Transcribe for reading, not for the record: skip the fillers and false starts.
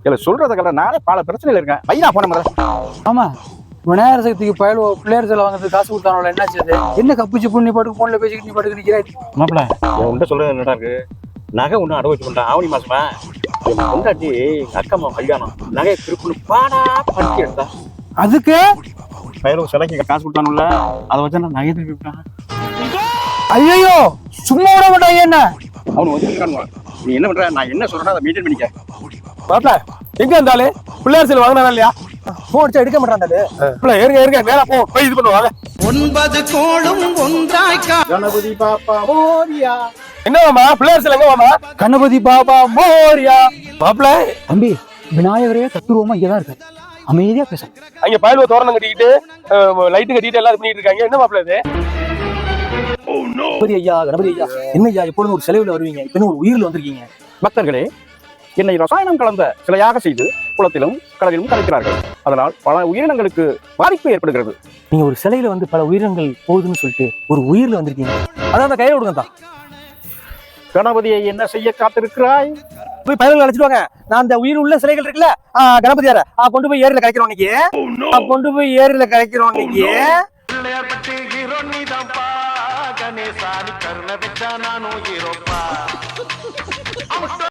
இல்ல சொல்றதுக்கல்ல நானே பல பிரச்சனையில இருக்கேன். பையனா போன முதல்ல. ஆமா விநாயகர் சதுர்த்திக்கு பயல் பிள்ளையார் சிலை வாங்குறது காசு கொடுத்தானோல என்னாச்சு அது? என்ன கப்பிச்சு புண்ணி பாட்டுக்கு போன்ல பேசிக்கிட்டு நீ பாட்டுக்கு நிக்கிறாய் மாப்பிள உன்கிட்ட சொல்றது என்னடா இருக்கு? நகை ஒண்ணு அடை வச்சு கொண்டா ஆவணி மாசமா கொண்டாட்டி அக்கம்மா கல்யாணம் நகையை திருப்பி பாடா பட்டி எடுத்தா அதுக்கு பயிரும் சிலைக்கு காசு கொடுத்தானுல்ல அதை வச்சு நான் நகை திருப்பி விட்டான். ஐயோ சும்மா விட மாட்டாங்க என்ன அவனு வந்து நீ என்ன பண்ற? நான் என்ன சொல்றேன் அதை மெயின்டைன் பண்ணிக்க. பாப்பா எங்க இருந்தாலே பிள்ளையார் சிலை வாங்கினா இல்லையா? போன் அடிச்சா எடுக்க மாட்டான். இருங்க மேல போய் இது பண்ணுவாங்க. 9 கோளும் ஒன்றாய்க்கா கணபதி பாப்பா மோரியா. என்னவாமா பிள்ளையார் சிலை எங்கவாமா? கணபதி பாபா மோரியா. மாப்பிள்ள தம்பி விநாயகரே தத்துருவமா இங்கதான் இருக்காரு. அமைதியா பேச அங்க பயலுவ தோரணம் கட்டிக்கிட்டு லைட்டு கட்டிட்டு எல்லாம் பண்ணிட்டு இருக்காங்க. என்ன மாப்பிள்ள இது? கணபதி ஐயா கணபதி ஐயா என்ன ஐயா எப்பொழுதும் ஒரு செலவுல வருவீங்க, இப்ப ஒரு உயிரில் வந்திருக்கீங்க. பக்தர்களே, என்னை ரசாயனம் கலந்த சிலையாக செய்து குளத்திலும் கடலிலும் கலைக்கிறார்கள். அதனால் பல உயிரினங்களுக்கு பாதிப்பு ஏற்படுகிறது. நீங்க ஒரு சிலையில வந்து பல உயிரினங்கள் போகுதுன்னு சொல்லிட்டு ஒரு உயிரில் வந்திருக்கீங்க. அதான் அந்த கையில விடுங்க தான். கணபதியை என்ன செய்ய காத்திருக்கிறாய்? போய் பயல்கள் அழைச்சிட்டு வாங்க. நான் அந்த உயிர் உள்ள சிலைகள் இருக்குல்ல கணபதியார கொண்டு போய் ஏரியில கரைக்கிறோம் இன்னைக்கு. கொண்டு போய் ஏரியில கரைக்கிறோம் இன்னைக்கு. பிள்ளையார் பட்டி ஹீரோ நீதான்ப்பா, கணேசாமி கருணை வச்சா நானும் ஹீரோப்பா.